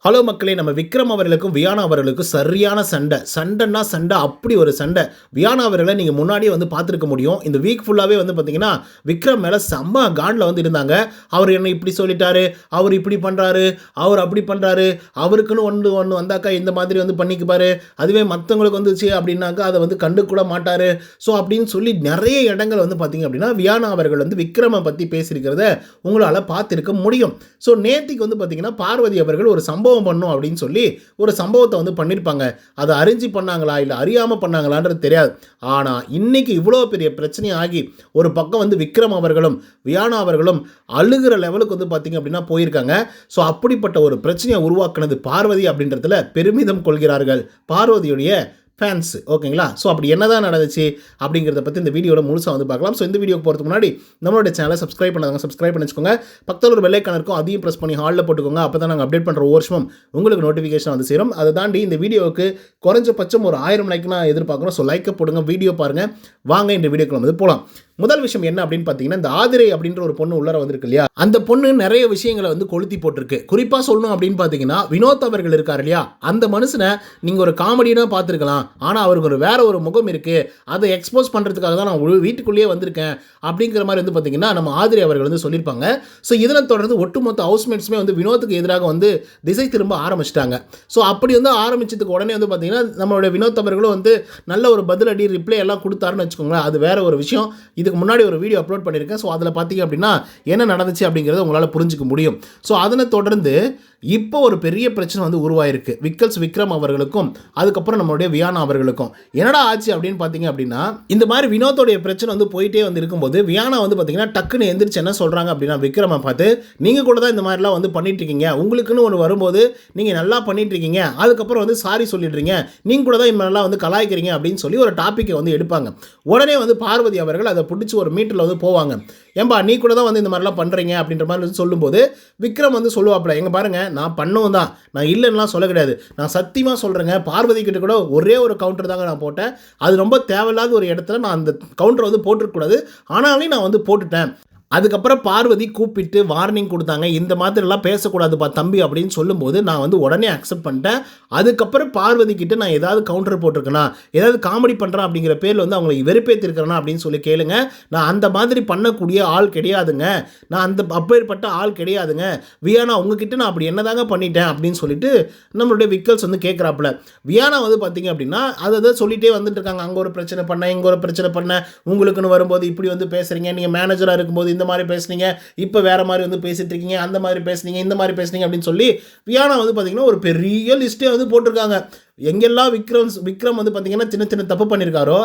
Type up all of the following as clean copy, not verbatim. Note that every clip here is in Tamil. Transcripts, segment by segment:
ஹலோ மக்களே, நம்ம விக்ரம் அவர்களுக்கும் வியானா அவர்களுக்கும் சரியான சண்டைன்னா சண்டை, அப்படி ஒரு சண்டை. வியானா அவர்களை நீங்கள் முன்னாடியே வந்து பார்த்துருக்க முடியும். இந்த வீக் ஃபுல்லாகவே வந்து பார்த்தீங்கன்னா விக்ரம் மேலே செம்ம காண்டில் வந்து இருந்தாங்க. அவர் என்ன இப்படி சொல்லிட்டாரு, அவர் இப்படி பண்ணுறாரு, அவர் அப்படி பண்ணுறாரு, அவருக்குன்னு ஒன்று வந்தாக்கா இந்த மாதிரி வந்து பண்ணிக்குப்பாரு, அதுவே மற்றவங்களுக்கு வந்துச்சு அப்படின்னாக்கா அதை வந்து கண்டுக்கூட மாட்டார். ஸோ அப்படின்னு சொல்லி நிறைய இடங்கள் வந்து பார்த்தீங்க அப்படின்னா வியானா அவர்கள் வந்து விக்ரமை பற்றி பேசியிருக்கிறத உங்களால் பார்த்துருக்க முடியும். ஸோ நேத்திக்கு வந்து பார்த்தீங்கன்னா பார்வதி அவர்கள் ஒரு சம்பவம் பண்ணும் அப்படின்னு சொல்லி ஒரு சம்பவத்தை வந்து பண்ணியிருப்பாங்க. அதை அறிஞ்சு பண்ணாங்களா இல்லை அறியாமல் பண்ணாங்களான்றது தெரியாது. ஆனால் இன்னைக்கு இவ்வளோ பெரிய பிரச்சனை ஆகி ஒரு பக்கம் வந்து விக்ரம் அவர்களும் வியானா அவர்களும் அழுகிற லெவலுக்கு வந்து பார்த்தீங்க அப்படின்னா போயிருக்காங்க. ஸோ அப்படிப்பட்ட ஒரு பிரச்சனையை உருவாக்குனது பார்வதி அப்படின்றதுல பெருமிதம் கொள்கிறார்கள் பார்வதியுடைய ஃபேன்ஸ். ஓகேங்களா? ஸோ அப்படி என்ன தான் நடந்துச்சு அப்படிங்கிறத பற்றி இந்த வீடியோவில் முழுசாக வந்து பார்க்கலாம். ஸோ இந்த வீடியோக்கு போகிறதுக்கு முன்னாடி நம்மளோட சேனலை சப்ஸ்கிரைப் பண்ணாங்க, சப்ஸ்கிரைப் பண்ணி வச்சுக்கோங்க. பக்கத்தில் ஒரு பெல் ஐக்கான் இருக்கும், அதையும் ப்ரெஸ் பண்ணி ஹாலில் போட்டுக்கோங்க. அப்போ தான் நாங்கள் அப்டேட் பண்ணுற ஒவ்வொரு வருஷமும் உங்களுக்கு நோட்டிஃபிகேஷன் வந்து சேரும். அதை தாண்டி இந்த வீடியோவுக்கு குறைஞ்சபட்சம் ஒரு 1000 லைக் நான் எதிர்பார்க்குறோம். ஸோ லைக்கை போடுங்க, வீடியோ பாருங்கள். வாங்க இந்த வீடியோக்குள்ள வந்து போகலாம். முதல் விஷயம் என்ன அப்படின்னு பார்த்தீங்கன்னா, இந்த ஆதிரை அப்படின்ற ஒரு பொண்ணு உள்ளர வந்திருக்கு இல்லையா, அந்த பொண்ணு நிறைய விஷயங்களை வந்து கொளுத்தி போட்டிருக்கு. குறிப்பாக சொல்லணும் அப்படின்னு பார்த்தீங்கன்னா, வினோத் அவர்கள் இருக்கார் இல்லையா, அந்த மனுஷனை நீங்கள் ஒரு காமெடியாக பார்த்துருக்கலாம். ஆனால் அவருக்கு வேற ஒரு முகம் இருக்குது, அதை எக்ஸ்போஸ் பண்ணுறதுக்காக தான் நான் வீட்டுக்குள்ளேயே வந்திருக்கேன் அப்படிங்கிற மாதிரி வந்து பார்த்தீங்கன்னா நம்ம ஆதிரை அவர்கள் வந்து சொல்லியிருப்பாங்க. ஸோ இதனை தொடர்ந்து ஒட்டுமொத்த ஹவுஸ்மேட்ஸுமே வந்து வினோத்துக்கு எதிராக வந்து திசை திரும்ப ஆரம்பிச்சிட்டாங்க. ஸோ அப்படி வந்து ஆரம்பிச்சதுக்கு உடனே வந்து பார்த்தீங்கன்னா நம்மளுடைய வினோத் அவர்களும் வந்து நல்ல ஒரு பதிலடி ரிப்ளை எல்லாம் கொடுத்தாருன்னு வச்சுக்கோங்களேன். அது வேற ஒரு விஷயம். இதுக்கு முன்னாடி ஒரு வீடியோ அப்லோட் பண்ணியிருக்கேன். ஸோ அதில் பார்த்தீங்க அப்படின்னா என்ன நடந்துச்சு அப்படிங்கிறத உங்களால் புரிஞ்சுக்க முடியும். ஸோ அதனை தொடர்ந்து இப்போ ஒரு பெரிய பிரச்சனை வந்து உருவாயிருக்கு விக்ரம் அவர்களுக்கும் அதுக்கப்புறம் நம்மளுடைய வியானா அவர்களுக்கும். என்னடா ஆச்சு அப்படின்னு பார்த்தீங்க அப்படின்னா, இந்த மாதிரி வினோத்தோடைய பிரச்சனை வந்து போயிட்டே வந்து இருக்கும்போது வியானா வந்து பார்த்தீங்கன்னா டக்குன்னு எந்திரிச்சு என்ன சொல்கிறாங்க அப்படின்னா, விக்ரமை பார்த்து நீங்கள் கூட தான் இந்த மாதிரிலாம் வந்து பண்ணிட்டு இருக்கீங்க, உங்களுக்குன்னு ஒன்று வரும்போது நீங்கள் நல்லா பண்ணிட்டு இருக்கீங்க, அதுக்கப்புறம் வந்து சாரி சொல்லிடுறீங்க, நீங்கள் கூட தான் இந்த மாதிரிலாம் வந்து கலாய்க்கிறீங்க அப்படின்னு சொல்லி ஒரு டாப்பிக்கை வந்து எடுப்பாங்க. உடனே வந்து பார்வதி அவர்கள் அதை பிடிச்சி ஒரு மீட்டில் வந்து போவாங்க. ஏன்பா நீ கூட தான் வந்து இந்த மாதிரிலாம் பண்ணுறீங்க அப்படின்ற மாதிரி வந்து சொல்லும்போது விக்ரம் வந்து சொல்லுவாப்பில், எங்கே பாருங்கள் நான் பண்ணவும் தான், நான் இல்லைன்னா சொல்ல கிடையாது, நான் சத்தியமாக சொல்கிறேங்க, பார்வதி கிட்ட கூட ஒரே ஒரு கவுண்டர் தாங்க நான் போட்டேன், அது ரொம்ப தேவையில்லாத ஒரு இடத்துல நான் அந்த கவுண்டரை வந்து போட்டுருக்கூடாது, ஆனாலும் நான் வந்து போட்டுட்டேன். அதுக்கப்புறம் பார்வதி கூப்பிட்டு வார்னிங் கொடுத்தாங்க, இந்த மாதிரிலாம் பேசக்கூடாதுப்பா தம்பி அப்படின்னு சொல்லும்போது நான் வந்து உடனே அக்செப்ட் பண்ணிட்டேன். அதுக்கப்புறம் பார்வதி கிட்ட நான் ஏதாவது கவுண்டர் போட்டிருக்கேனா, ஏதாவது காமெடி பண்ணுறேன் அப்படிங்கிற பேரில் வந்து அவங்களை வெறுப்பேற்றிருக்கிறேனா அப்படின்னு சொல்லி கேளுங்க. நான் அந்த மாதிரி பண்ணக்கூடிய ஆள் கிடையாதுங்க, நான் அந்த அப்பேற்பட்ட ஆள் கிடையாதுங்க, வியானா உங்ககிட்ட நான் அப்படி என்னதாங்க பண்ணிட்டேன் அப்படின்னு சொல்லிட்டு நம்மளுடைய விக்கல்ஸ் வந்து கேட்குறாப்புல. வியானா வந்து பார்த்தீங்க அப்படின்னா அதை சொல்லிகிட்டே வந்துட்டு இருக்காங்க, அங்கே ஒரு பிரச்சனை பண்ணேன், இங்கே ஒரு பிரச்சனை பண்ணேன், உங்களுக்குன்னு வரும்போது இப்படி வந்து பேசுகிறீங்க, நீங்கள் மேனேஜராக இருக்கும்போது இந்த மாதிரி பேசுனீங்க, இப்போ வேற மாதிரி வந்து பேசிட்டு இருக்கீங்க, அந்த மாதிரி பேசுனீங்க, இந்த மாதிரி பேசுனீங்க அப்படின்னு சொல்லி வியானா வந்து பார்த்தீங்கன்னா ஒரு பெரிய லிஸ்ட்டே வந்து போட்டிருக்காங்க. எங்கெல்லாம் விக்ரம் வந்து பார்த்தீங்கன்னா சின்ன சின்ன தப்பு பண்ணியிருக்காரோ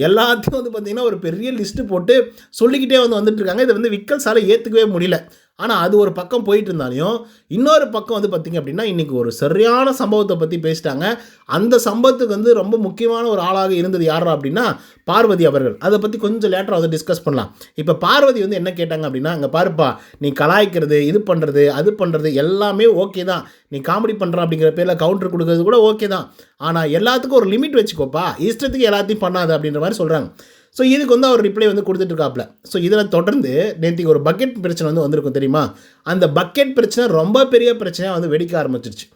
எல்லாத்தையும் வந்து பார்த்தீங்கன்னா ஒரு பெரிய லிஸ்ட்டு போட்டு சொல்லிக்கிட்டே வந்துட்டு இருக்காங்க. இதை வந்து விக்கல்ஸால் ஏற்றுக்கவே முடியல. ஆனால் அது ஒரு பக்கம் போயிட்டு இருந்தாலையும் இன்னொரு பக்கம் வந்து பார்த்திங்க அப்படின்னா இன்றைக்கி ஒரு சரியான சம்பவத்தை பற்றி பேசிட்டாங்க. அந்த சம்பவத்துக்கு வந்து ரொம்ப முக்கியமான ஒரு ஆளாக இருந்தது யாரா அப்படின்னா பார்வதி அவர்கள். அதை பற்றி கொஞ்சம் லேட்டராக வந்து டிஸ்கஸ் பண்ணலாம். இப்போ பார்வதி வந்து என்ன கேட்டாங்க அப்படின்னா, அங்கே பாருப்பா நீ கலாய்க்கிறது, இது பண்ணுறது, அது பண்ணுறது எல்லாமே ஓகே தான், நீ காமெடி பண்ணுற அப்படிங்கிற பேரில் கவுண்டர் கொடுக்கறது கூட ஓகே தான், ஆனால் எல்லாத்துக்கும் ஒரு லிமிட் வச்சுக்கோப்பா, இஷ்டத்துக்கு எல்லாத்தையும் பண்ணாது அப்படின்ற மாதிரி சொல்கிறாங்க. ஸோ இதுக்கு வந்து அவர் ரிப்ளை வந்து கொடுத்துட்ருக்காப்புல. ஸோ இதில் தொடர்ந்து நேற்றுக்கு ஒரு பக்கெட் பிரச்சனை வந்து வந்திருக்கும் தெரியுமா, அந்த பக்கெட் பிரச்சனை ரொம்ப பெரிய பிரச்சனையாக வந்து வெடிக்க ஆரம்பிச்சிருச்சு.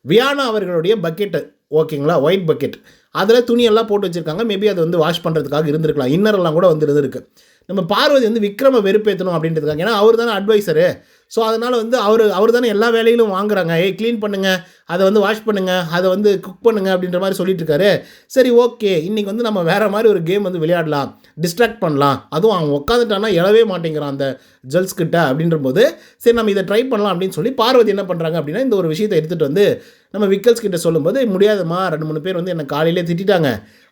வியானா அவர்களுடைய பக்கெட்டு ஓகேங்களா, ஒயிட் பக்கெட், அதில் துணியெல்லாம் போட்டு வச்சுருக்காங்க. மேபி அது வந்து வாஷ் பண்ணுறதுக்காக இருந்திருக்கலாம், இன்னரெல்லாம் கூட வந்து இருந்திருக்கு. நம்ம பார்வதி வந்து விக்ரமை வெறுப்பேற்றணும் அப்படின்றதுக்காக, ஏன்னா அவர் தானே அட்வைசரு. ஸோ அதனால் வந்து அவர் தானே எல்லா வேலையிலும் வாங்குறாங்க, க்ளீன் பண்ணுங்கள், அதை வந்து வாஷ் பண்ணுங்கள், அதை வந்து குக் பண்ணுங்கள் அப்படின்ற மாதிரி சொல்லிட்டு இருக்காரு. சரி ஓகே, இன்றைக்கி வந்து நம்ம வேறு மாதிரி ஒரு கேம் வந்து விளையாடலாம், டிஸ்ட்ராக்ட் பண்ணலாம், அதுவும் அவன் உட்காந்துட்டானா எழவே மாட்டேங்கிறான் அந்த ஜெல்ஸ் கிட்ட அப்படின்ற போது சரி நம்ம இதை ட்ரை பண்ணலாம் அப்படின்னு சொல்லி பார்வதி என்ன பண்ணுறாங்க அப்படின்னா இந்த ஒரு விஷயத்தை எடுத்துகிட்டு வந்து நம்ம விக்கல்ஸ் கிட்ட சொல்லும்போது, முடியாதுமா 2-3 பேர் வந்து என்னை காலையிலே திட்டாங்க,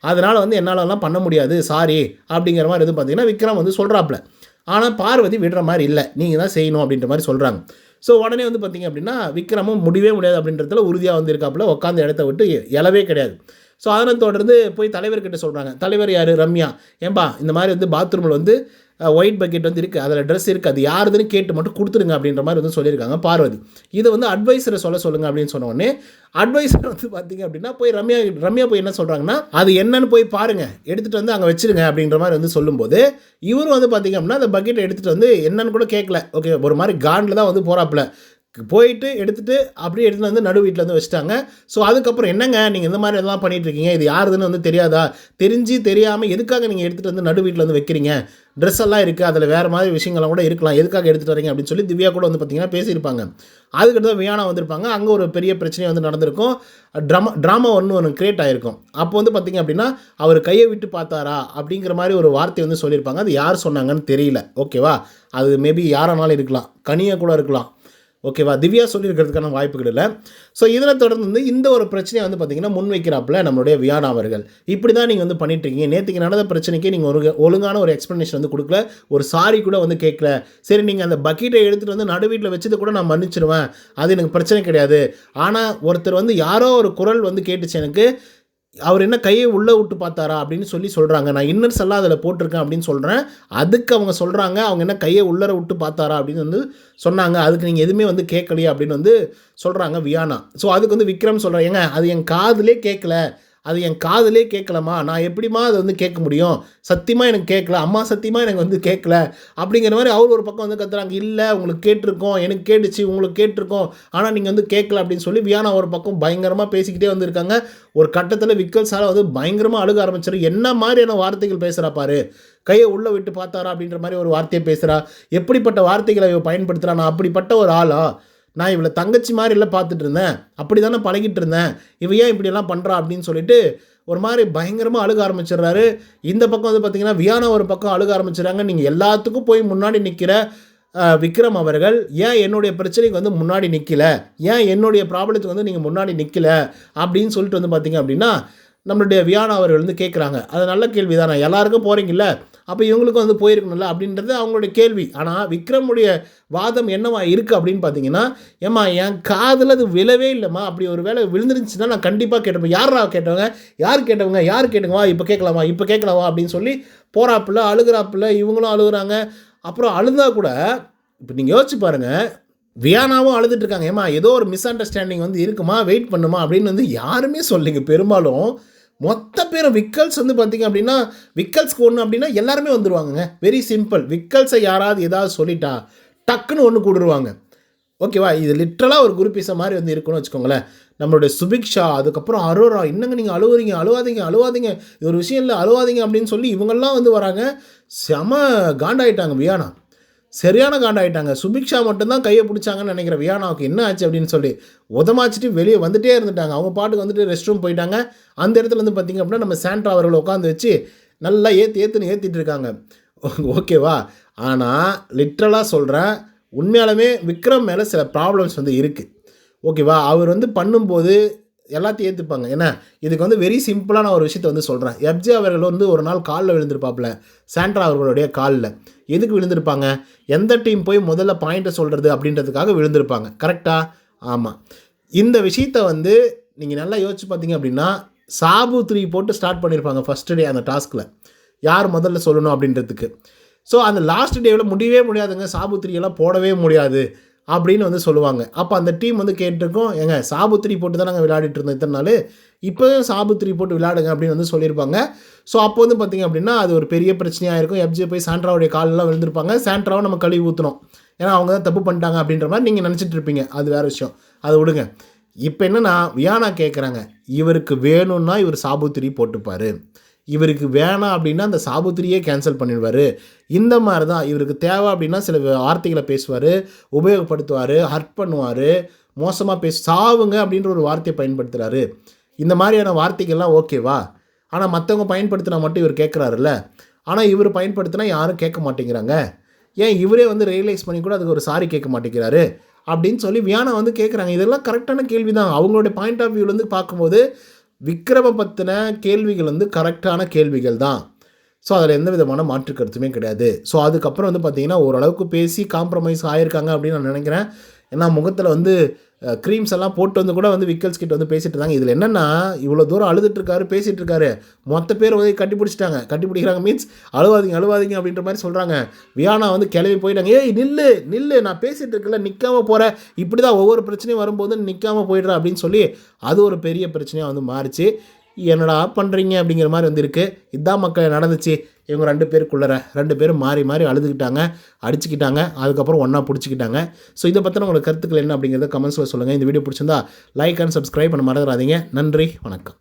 அதனால் வந்து என்னாலலாம் பண்ண முடியாது, சாரி அப்படிங்கிற மாதிரி எதுவும் பார்த்தீங்கன்னா விக்ரம் வந்து சொல்கிறாப்புல. ஆனால் பார்வதி விடுற மாதிரி இல்லை, நீங்கள் தான் செய்யணும் அப்படின்ற மாதிரி சொல்கிறாங்க. ஸோ உடனே வந்து பார்த்திங்க அப்படின்னா விக்ரமும் முடியவே முடியாது அப்படின்றதுல உறுதியாக வந்து இருக்காப்புல, உட்காந்து இடத்த விட்டு எழவே கிடையாது. ஸோ அதனை தொடர்ந்து போய் தலைவர்கிட்ட சொல்கிறாங்க. தலைவர் யார்? ரம்யா. ஏன்பா இந்த மாதிரி வந்து பாத்ரூமில் வந்து ஒயிட் பக்கெட் வந்து இருக்குது, அதில் ட்ரெஸ் இருக்குது, அது யாருதுன்னு கேட்டு மட்டும் கொடுத்துருங்க அப்படின்ற மாதிரி வந்து சொல்லியிருக்காங்க பார்வதி. இதை வந்து அட்வைஸரை சொல்லுங்கள் அப்படின்னு சொன்ன உடனே அட்வைஸர் வந்து பார்த்திங்க அப்படின்னா போய் ரம்யா போய் என்ன சொல்கிறாங்கன்னா, அது என்னன்னு போய் பாருங்கள், எடுத்துகிட்டு வந்து அங்கே வச்சுருங்க அப்படின்ற மாதிரி வந்து சொல்லும்போது இவரும் வந்து பார்த்திங்க அப்படின்னா அந்த பக்கெட்டை எடுத்துகிட்டு வந்து என்னன்னு கூட கேட்கல, ஓகே ஒரு மாதிரி காண்டில் தான் வந்து போகிறாப்புல. போயிட்டு எடுத்துகிட்டு அப்படியே எடுத்துகிட்டு வந்து நடு வீட்டில் வந்து வச்சுட்டாங்க. ஸோ அதுக்கப்புறம் என்னங்க நீங்கள் இந்த மாதிரி எல்லாம் பண்ணிகிட்ருக்கீங்க, இது யாருதுன்னு வந்து தெரியாதா, தெரிஞ்சு தெரியாமல் எதுக்காக நீங்கள் எடுத்துகிட்டு வந்து நடு வீட்டில் வந்து வைக்கிறீங்க, ட்ரெஸ் எல்லாம் இருக்குது, அதில் வேறு மாதிரி விஷயங்கள்லாம் கூட இருக்கலாம், எதுக்காக எடுத்துகிட்டு வரீங்க அப்படின்னு சொல்லி திவ்யா கூட வந்து பார்த்திங்கன்னா பேசியிருப்பாங்க. அதுக்கிட்ட தான் வியானா வந்திருப்பாங்க. அங்கே ஒரு பெரிய பிரச்சனை வந்து நடந்திருக்கும். ட்ராமா ஒன்று கிரியேட் ஆகிருக்கும். அப்போ வந்து பார்த்திங்க அப்படின்னா அவர் கையை விட்டு பார்த்தாரா அப்படிங்கிற மாதிரி ஒரு வார்த்தை வந்து சொல்லியிருப்பாங்க. அது யார் சொன்னாங்கன்னு தெரியல. ஓகேவா, அது மேபி யாரானாலும் இருக்கலாம், கனியாக கூட இருக்கலாம். ஓகேவா, திவ்யா சொல்லியிருக்கிறதுக்கான வாய்ப்புகள் இல்லை. ஸோ இதில் தொடர்ந்து வந்து இந்த ஒரு பிரச்சனையை வந்து பார்த்திங்கன்னா முன்வைக்கிறாப்புல நம்மளுடைய வியானா அவர்கள். இப்படி தான் நீங்கள் வந்து பண்ணிட்டுருக்கீங்க, நேற்றுக்கு நடந்த பிரச்சனைக்கு நீங்கள் ஒழுங்கான ஒரு எக்ஸ்ப்ளனேஷன் வந்து கொடுக்கல, ஒரு சாரி கூட வந்து கேட்கல. சரி, நீங்கள் அந்த பக்கெட்டை எடுத்துகிட்டு வந்து நடு வீட்டில் வச்சது கூட நான் மன்னிச்சிடுவேன், அது எனக்கு பிரச்சனை கிடையாது. ஆனால் ஒருத்தர் வந்து யாரோ ஒரு குரல் வந்து கேட்டுச்சு எனக்கு, அவர் என்ன கையை உள்ளே விட்டு பார்த்தாரா அப்படின்னு சொல்கிறாங்க. நான் இன்னர்ஸ் எல்லாம் அதில் போட்டிருக்கேன் அப்படின்னு சொல்கிறேன். அதுக்கு அவங்க சொல்கிறாங்க, அவங்க என்ன கையை உள்ளர விட்டு பார்த்தாரா அப்படின்னு வந்து சொன்னாங்க. அதுக்கு நீங்கள் எதுவுமே வந்து கேட்கலையே அப்படின்னு வந்து சொல்கிறாங்க வியானா. ஸோ அதுக்கு வந்து விக்ரம் சொல்கிறேன், ஏங்க அது என் காதிலே கேட்கல, அது என் காதிலே கேட்கலம்மா, நான் எப்படிமா அதை வந்து கேட்க முடியும், சத்தியமாக எனக்கு கேட்கல, அம்மா சத்தியமாக எனக்கு வந்து கேட்கல அப்படிங்கிற மாதிரி அவர் ஒரு பக்கம் வந்து கத்துறாங்க. இல்லை, உங்களுக்கு கேட்டிருக்கோம், எனக்கு கேட்டுச்சு, உங்களுக்கு கேட்டிருக்கோம், ஆனால் நீங்கள் வந்து கேட்கல அப்படின்னு சொல்லி வியானா ஒரு பக்கம் பயங்கரமாக பேசிக்கிட்டே வந்திருக்காங்க. ஒரு கட்டத்தில் விக்கல் சாரை வந்து பயங்கரமாக அழுக ஆரம்பிச்சாரு. என்ன மாதிரியான வார்த்தைகள் பேசுகிறா பாரு, கையை உள்ளே விட்டு பார்த்தாரா அப்படின்ற மாதிரி ஒரு வார்த்தையை பேசுகிறா, எப்படிப்பட்ட வார்த்தைகளை பயன்படுத்துகிறா, நான் அப்படிப்பட்ட ஒரு ஆளா, நான் இவளை தங்கச்சி மாதிரி இல்லை பார்த்துட்டு இருந்தேன், அப்படி தானே பழகிட்டு இருந்தேன், இவ ஏன் இப்படியெல்லாம் பண்ணுறா அப்படின்னு சொல்லிட்டு ஒரு மாதிரி பயங்கரமாக அழுக ஆரம்பிச்சிடுறாரு. இந்த பக்கம் வந்து பார்த்திங்கன்னா வியானா ஒரு பக்கம் அழுக ஆரம்பிச்சிடுறாங்க. நீங்கள் எல்லாத்துக்கும் போய் முன்னாடி நிற்கிற விக்ரம் அவர்கள் ஏன் என்னுடைய பிரச்சனைக்கு வந்து முன்னாடி நிற்கல, ஏன் என்னுடைய ப்ராப்ளத்துக்கு வந்து நீங்கள் முன்னாடி நிற்கல அப்படின்னு சொல்லிட்டு வந்து பார்த்திங்க அப்படின்னா நம்மளுடைய வியானா அவர்கள் வந்து கேட்குறாங்க. அது நல்ல கேள்வி தானே, எல்லாருக்கும் போகிறீங்கல்ல, அப்போ இவங்களுக்கும் வந்து போயிருக்கணும்ல அப்படின்றது அவங்களுடைய கேள்வி. ஆனால் விக்ரமுடைய வாதம் என்னவா இருக்குது அப்படின்னு பார்த்தீங்கன்னா, ஏம்மா என் காதில் அது விழவே இல்லைம்மா, அப்படி ஒரு வேலை விழுந்துருந்துச்சுன்னா நான் கண்டிப்பாக கேட்டப்பேன், யாரா கேட்டவங்க, யார் கேட்டுங்கவா, இப்போ கேட்கலாமா அப்படின்னு சொல்லி போகிறாப்புல அழுகிறாப்புல, இவங்களும் அழுகுறாங்க. அப்புறம் அழுதா கூட இப்போ நீங்கள் யோசிச்சு பாருங்கள், வியானாவும் அழுதுட்டுருக்காங்க, ஏம்மா ஏதோ ஒரு மிஸ் அண்டர்ஸ்டாண்டிங் வந்து இருக்குமா, வெயிட் பண்ணுமா அப்படின்னு வந்து யாருமே சொல்லிங்க. பெரும்பாலும் மொத்த பேரும் விக்கல்ஸ் வந்து பார்த்திங்க அப்படின்னா விக்கல்ஸ்க்கு ஒன்று அப்படின்னா எல்லாருமே வந்துடுவாங்கங்க. வெரி சிம்பிள், விக்கல்ஸை யாராவது ஏதாவது சொல்லிட்டா டக்குன்னு ஒன்று கூடுருவாங்க. ஓகேவா, இது லிட்ரலாக ஒரு குரூப்பிச மாதிரி வந்து இருக்குன்னு வச்சுக்கோங்களேன். நம்மளுடைய சுபிக்ஷா, அதுக்கப்புறம் அரோரா, இன்னங்க நீங்கள் அழுவாதீங்க, இது ஒரு விஷயம் இல்லை, அழுவாதீங்க அப்படின்னு சொல்லி இவங்கெல்லாம் வந்து வராங்க. செம காண்டாயிட்டாங்க வியானா, சரியான காண்டாயிட்டாங்க. சுபிக்ஷா மட்டும்தான் கையை பிடிச்சாங்கன்னு நினைக்கிற வியானாவுக்கு என்ன ஆச்சு அப்படின்னு சொல்லி உதமாச்சிட்டு வெளியே வந்துகிட்டே இருந்துட்டாங்க. அவங்க பாட்டுக்கு வந்துட்டு ரெஸ்ட் ரூம் போயிட்டாங்க. அந்த இடத்துல வந்து பார்த்திங்க அப்படின்னா நம்ம சாண்ட்ரா அவர்களை உட்காந்து வச்சு நல்லா ஏற்றிட்டு இருக்காங்க. ஓகேவா, ஆனால் லிட்ரலாக சொல்கிறேன், உண்மையாலுமே விக்ரம் மேலே சில ப்ராப்ளம்ஸ் வந்து இருக்குது. ஓகேவா, அவர் வந்து பண்ணும்போது எல்லாத்தையும் ஏற்றுப்பாங்க. ஏன்னா இதுக்கு வந்து வெரி சிம்பிளான ஒரு விஷயத்தை வந்து சொல்கிறேன். எஃப்ஜே அவர்கள் வந்து ஒரு நாள் காலில் விழுந்திருப்பாப்புல, சாண்ட்ரா அவர்களுடைய காலில். எதுக்கு விழுந்திருப்பாங்க, எந்த டீம் போய் முதல்ல பாயிண்ட்டை சொல்கிறது அப்படின்றதுக்காக விழுந்திருப்பாங்க. கரெக்டாக? ஆமாம். இந்த விஷயத்தை வந்து நீங்கள் நல்லா யோசிச்சு பார்த்தீங்க அப்படின்னா சாபு 3 போட்டு ஸ்டார்ட் பண்ணியிருப்பாங்க ஃபஸ்ட்டு டே அந்த டாஸ்கில், யார் முதல்ல சொல்லணும் அப்படின்றதுக்கு. ஸோ அந்த லாஸ்ட் டேவில் முடியவே முடியாதுங்க, சாபு 3 எல்லாம் போடவே முடியாது அப்படின்னு வந்து சொல்லுவாங்க. அப்போ அந்த டீம் வந்து கேட்டிருக்கோம், ஏங்க சாபு 3 போட்டு தான் நாங்கள் விளையாடிட்டு இருந்தோம் இத்தனை நாள், இப்போவும் சாபு 3 போட்டு விளையாடுங்க அப்படின்னு வந்து சொல்லியிருப்பாங்க. ஸோ அப்போ வந்து பார்த்திங்க அப்படின்னா அது ஒரு பெரிய பிரச்சனையாக இருக்கும். எஃப்ஜே போய் சாண்ட்ராவுடைய காலெலாம் விழுந்திருப்பாங்க, சாண்ட்ராவை நம்ம கழுவி ஊற்றணும், ஏன்னா அவங்க தான் தப்பு பண்ணிட்டாங்க அப்படின்ற மாதிரி நீங்கள் நினச்சிட்டு இருப்பீங்க. அது வேறு விஷயம், அதை விடுங்க. இப்போ என்னென்னா வியானா கேட்குறாங்க, இவருக்கு வேணும்னா இவர் சாபு 3 போட்டுப்பார், இவருக்கு வேணாம் அப்படின்னா அந்த சாபு 3யே கேன்சல் பண்ணிடுவார். இந்த மாதிரி தான் இவருக்கு தேவை அப்படின்னா சில வார்த்தைகளை பேசுவார், உபயோகப்படுத்துவார், ஹர்ட் பண்ணுவார், மோசமாக சாவுங்க அப்படின்ற ஒரு வார்த்தையை பயன்படுத்துகிறாரு. இந்த மாதிரியான வார்த்தைகள்லாம் ஓகேவா, ஆனால் மற்றவங்க பயன்படுத்தினா மட்டும் இவர் கேட்குறாருல்ல, ஆனால் இவர் பயன்படுத்தினா யாரும் கேட்க மாட்டேங்கிறாங்க, ஏன் இவரே வந்து ரியலைஸ் பண்ணி கூட அதுக்கு ஒரு சாரி கேட்க மாட்டேங்கிறாரு அப்படின்னு சொல்லி வியானா வந்து கேட்குறாங்க. இதெல்லாம் கரெக்டான கேள்வி தான். அவங்களுடைய பாயிண்ட் ஆஃப் வியூலேருந்து பார்க்கும்போது விக்ரமை பற்றின கேள்விகள் வந்து கரெக்டான கேள்விகள் தான். ஸோ அதில் எந்த விதமான மாற்று கருத்துமே கிடையாது. ஸோ அதுக்கப்புறம் வந்து பார்த்திங்கன்னா ஓரளவுக்கு பேசி காம்ப்ரமைஸ் ஆகியிருக்காங்க அப்படின்னு நான் நினைக்கிறேன். ஏன்னா முகத்தில் வந்து க்ரீம்ஸ் எல்லாம் போட்டு வந்து கூட வந்து விக்கல்ஸ் கிட்ட வந்து பேசிகிட்டு இருந்தாங்க. இதில் என்னென்னா இவ்வளோ தூரம் அழுதுட்டுருக்காரு, பேசிகிட்டு இருக்காரு, மொத்த பேர் வந்து கட்டிப்பிடிக்கிறாங்க மீன்ஸ் அழுவாதீங்க அப்படின்ற மாதிரி சொல்கிறாங்க. வியானா வந்து கிளம்பி போயிட்டாங்க, ஏய் நில்லு நான் பேசிகிட்டு இருக்கல, நிற்காமல் போகிறேன், இப்படி தான் ஒவ்வொரு பிரச்சனையும் வரும்போது நிற்காமல் போயிடுறேன் அப்படின்னு சொல்லி அது ஒரு பெரிய பிரச்சனையாக வந்து மாறிச்சு. என்னடா பண்ணுறீங்க அப்படிங்கிற மாதிரி வந்து இருக்குது. இதான் மக்கள் நடந்துச்சு. இவங்க 2 பேருக்குள்ளற 2 பேரும் மாறி மாறி அழுதுகிட்டாங்க, அடிச்சுக்கிட்டாங்க, அதுக்கப்புறம் ஒன்றா பிடிச்சிக்கிட்டாங்க. ஸோ இதை பற்றின உங்களுக்கு கருத்துக்கள் என்ன அப்படிங்கிறத கமெண்ட்ஸில் சொல்லுங்கள். இந்த வீடியோ பிடிச்சிருந்தா லைக் அண்ட் சப்ஸ்கிரைப் பண்ண மறந்துடாதீங்க. நன்றி, வணக்கம்.